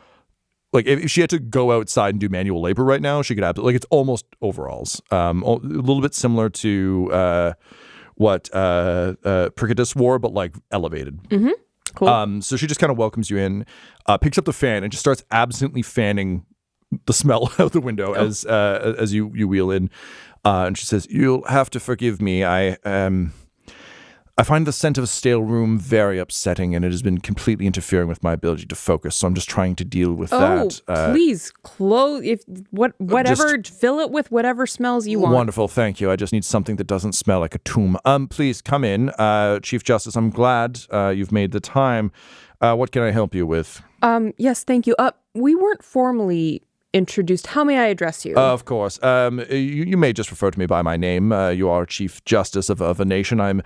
like, if she had to go outside and do manual labor right now, she could absolutely, like, it's almost overalls. A little bit similar to what Pricketus wore, but like elevated. Cool. So she just kind of welcomes you in, picks up the fan, and just starts absently fanning the smell out the window as you wheel in. And she says, "You'll have to forgive me. I find the scent of a stale room very upsetting, and it has been completely interfering with my ability to focus. So I'm just trying to deal with that." Please close whatever. Fill it with whatever smells you want. Wonderful, thank you. I just need something that doesn't smell like a tomb. Please come in, Chief Justice. I'm glad you've made the time. What can I help you with? Yes, thank you. We weren't formally introduced. How may I address you? Of course. You may just refer to me by my name. You are Chief Justice of a nation. I'm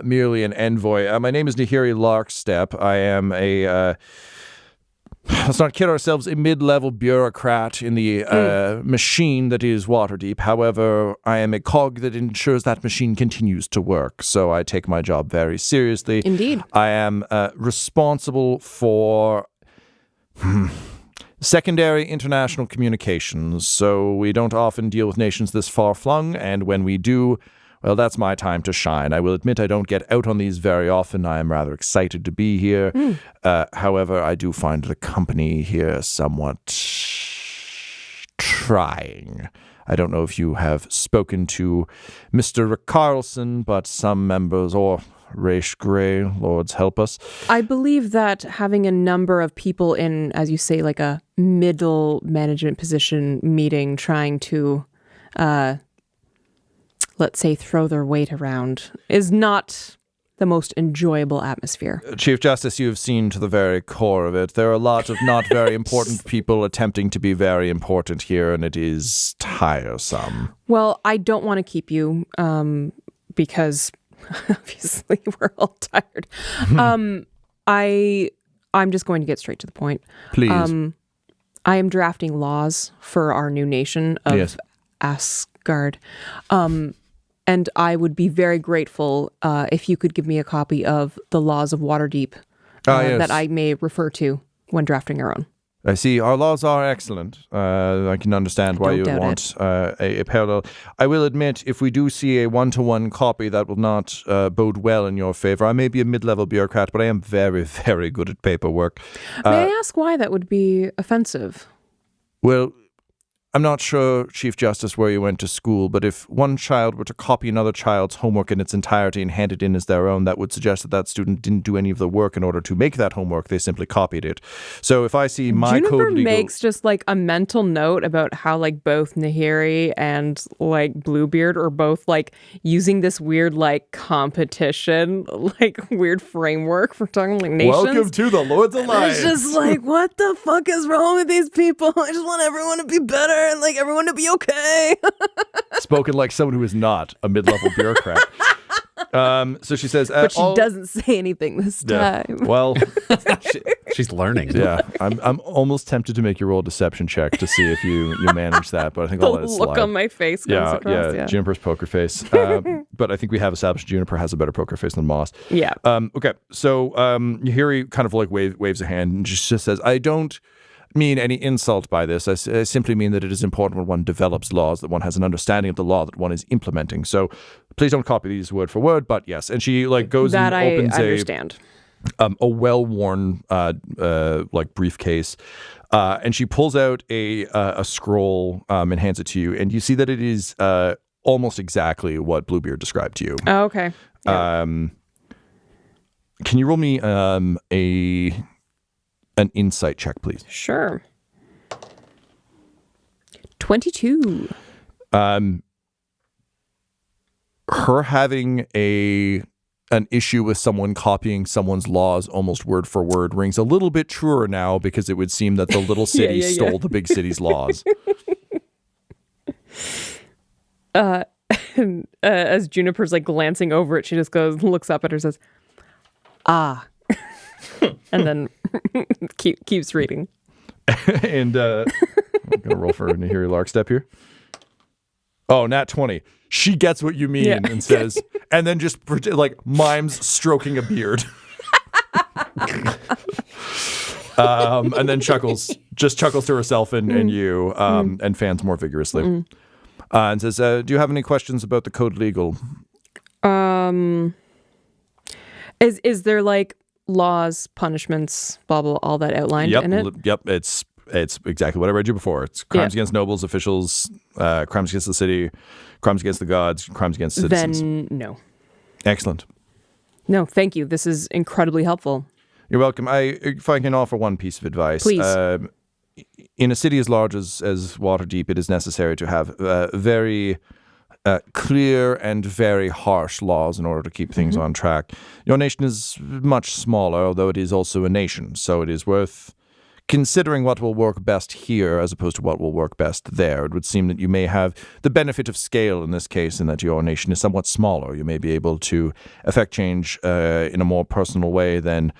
merely an envoy. My name is Nahiri Larkstep. I am a... let's not kid ourselves, a mid-level bureaucrat in the machine that is Waterdeep. However, I am a cog that ensures that machine continues to work. So I take my job very seriously. Indeed. I am responsible for... secondary international communications, so we don't often deal with nations this far-flung, and when we do, well, that's my time to shine. I will admit I don't get out on these very often. I am rather excited to be here. However, I do find the company here somewhat trying. I don't know if you have spoken to Mr. Carlson, but some members, or Raish Gray, Lords help us. I believe that having a number of people in, as you say, like a middle management position meeting, trying to, let's say, throw their weight around, is not the most enjoyable atmosphere. Chief Justice, you have seen to the very core of it. There are a lot of not very important people attempting to be very important here, and it is tiresome. Well, I don't want to keep you, because... obviously, we're all tired. I'm just going to get straight to the point. Please. I am drafting laws for our new nation of Asgard. And I would be very grateful if you could give me a copy of the laws of Waterdeep that I may refer to when drafting our own. I see. Our laws are excellent. I can understand why you would want a parallel. I will admit, if we do see a one-to-one copy, that will not bode well in your favor. I may be a mid-level bureaucrat, but I am very, very good at paperwork. May I ask why that would be offensive? Well, I'm not sure, Chief Justice, where you went to school, but if one child were to copy another child's homework in its entirety and hand it in as their own, that would suggest that student didn't do any of the work in order to make that homework. They simply copied it. So if I see my code legal... makes just like a mental note about how like both Nahiri and like Bluebeard are both like using this weird like competition, like weird framework for talking like nations. Welcome to the Lords Alliance. It's just like, what the fuck is wrong with these people? I just want everyone to be better. And like everyone to be okay. Spoken like someone who is not a mid-level bureaucrat. So she says, but she doesn't say anything this time. Well, she's learning. Yeah, I'm almost tempted to make you roll a deception check to see if you manage that, but I think I'll let it slide. The look on my face comes across. Yeah, Juniper's poker face. But I think we have established Juniper has a better poker face than Moss. Yeah. Okay, so Nahiri kind of like waves a hand and just says, I don't mean any insult by this. I simply mean that it is important when one develops laws that one has an understanding of the law that one is implementing. So please don't copy these word for word, but yes. And she goes that and opens I understand. a well-worn briefcase, and she pulls out a scroll and hands it to you, and you see that it is almost exactly what Bluebeard described to you. Oh, okay. Yeah. Can you roll me an insight check, please? Sure. 22. Her having an issue with someone copying someone's laws almost word for word rings a little bit truer now, because it would seem that the little city stole the big city's laws. As Juniper's glancing over it, she just looks up at her and says, "Ah," and then keeps reading. And I'm gonna roll for Nahiri Larkstep here. Oh, nat 20. She gets what you mean and says, and then just mimes stroking a beard. And then chuckles to herself and you, and fans more vigorously. And says, do you have any questions about the code legal? Is there laws, punishments, blah, blah, all that outlined in it? Yep. It's exactly what I read you before. It's crimes against nobles, officials, crimes against the city, crimes against the gods, crimes against citizens. Then no. Excellent. No, thank you. This is incredibly helpful. You're welcome. If I can offer one piece of advice. Please. In a city as large as Waterdeep, it is necessary to have very clear and very harsh laws in order to keep things on track. Your nation is much smaller, although it is also a nation, so it is worth considering what will work best here as opposed to what will work best there. It would seem that you may have the benefit of scale in this case, in that your nation is somewhat smaller. You may be able to affect change in a more personal way than,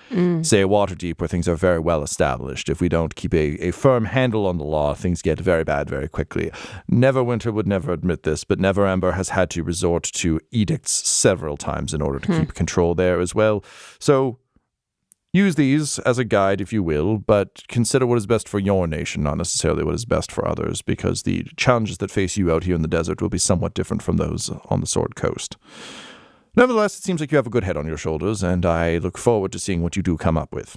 say, Waterdeep, where things are very well established. If we don't keep a firm handle on the law, things get very bad very quickly. Neverwinter would never admit this, but Neverember has had to resort to edicts several times in order to keep control there as well. So use these as a guide, if you will, but consider what is best for your nation, not necessarily what is best for others, because the challenges that face you out here in the desert will be somewhat different from those on the Sword Coast. Nevertheless, it seems like you have a good head on your shoulders, and I look forward to seeing what you do come up with.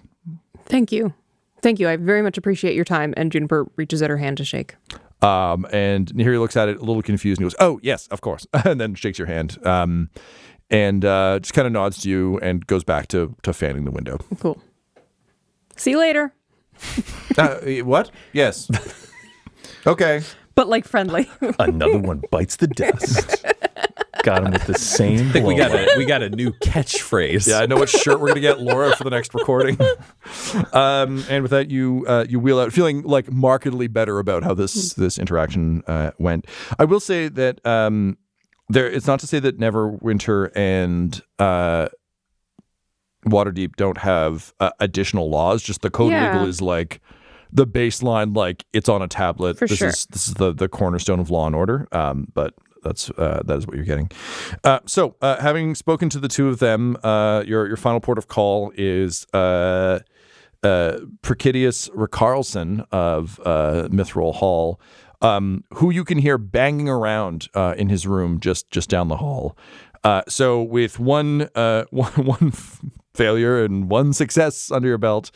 Thank you. Thank you. I very much appreciate your time. And Juniper reaches out her hand to shake. And Nahiri looks at it a little confused and goes, "Oh, yes, of course," and then shakes your hand. And just kind of nods to you and goes back to fanning the window. Cool. See you later. What? Yes. Okay. But friendly. Another one bites the dust. Got him with the same. I think we got a new catchphrase. Yeah, I know what shirt we're gonna get Laura for the next recording. And with that, you wheel out, feeling markedly better about how this interaction went. I will say that it's not to say that Neverwinter and Waterdeep don't have additional laws. Just the code legal is the baseline, it's on a tablet. This is the cornerstone of law and order. But that is what you're getting. So having spoken to the two of them, your final port of call is Praekidius Ricarlson of Mithril Hall, who you can hear banging around in his room just down the hall. So with one failure and one success under your belt,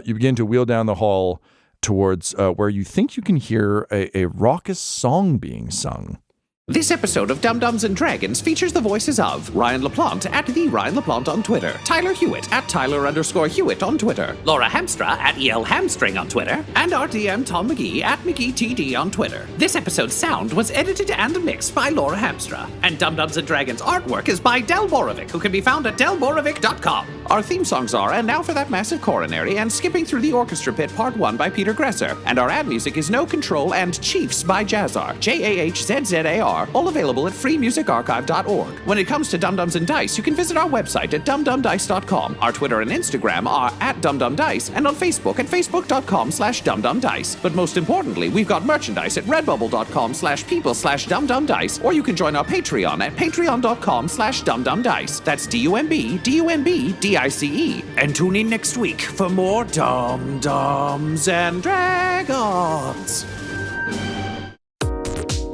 you begin to wheel down the hall towards where you think you can hear a raucous song being sung. This episode of Dum-Dums and Dragons features the voices of Ryan LaPlante at the Ryan LaPlante on Twitter, Tyler Hewitt at Tyler_Hewitt on Twitter, Laura Hamstra at EL Hamstring on Twitter, and our DM Tom McGee at McGeeTD on Twitter. This episode's sound was edited and mixed by Laura Hamstra, and Dum-Dums and Dragons artwork is by Del Borovic, who can be found at delborovic.com. Our theme songs are And Now for That Massive Coronary and Skipping Through the Orchestra Pit Part 1 by Peter Gresser, and our ad music is No Control and Chiefs by Jazzar, JAHZZAR. are all available at freemusicarchive.org. When it comes to Dum-Dums and Dice, you can visit our website at dumdumdice.com. Our Twitter and Instagram are at dumdumdice, and on Facebook at facebook.com/dumdumdice. But most importantly, we've got merchandise at redbubble.com/people/dumdumdice, or you can join our Patreon at patreon.com/dumdumdice. That's DUMBDICE. And tune in next week for more Dum-Dums and Dragons.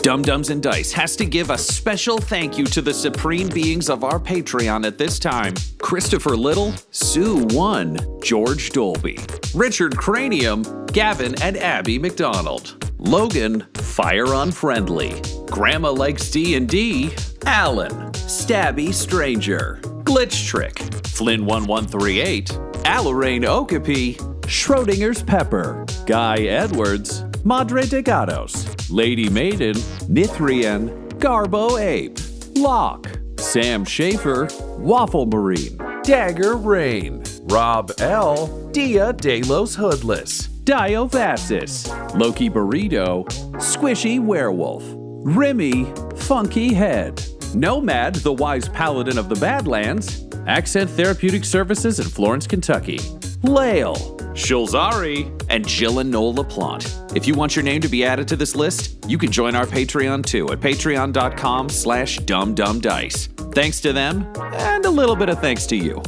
Dum-Dums and Dice has to give a special thank you to the supreme beings of our Patreon at this time. Christopher Little, Sue One, George Dolby, Richard Cranium, Gavin and Abby McDonald, Logan, Fire Unfriendly, Grandma Likes D&D, Alan, Stabby Stranger, Glitch Trick, Flynn1138, Alarain Okapi, Schrodinger's Pepper, Guy Edwards, Madre de Gatos, Lady Maiden, Nithrian, Garbo Ape, Locke, Sam Schaefer, Waffle Marine, Dagger Rain, Rob L, Dia De Los Hoodless, Dio Vassis, Loki Burrito, Squishy Werewolf, Remy, Funky Head, Nomad, the Wise Paladin of the Badlands, Accent Therapeutic Services in Florence, Kentucky, Lael, Shulzari, and Jill and Noel LaPlante. If you want your name to be added to this list, you can join our Patreon too at patreon.com/dumdumdice. Thanks to them, and a little bit of thanks to you.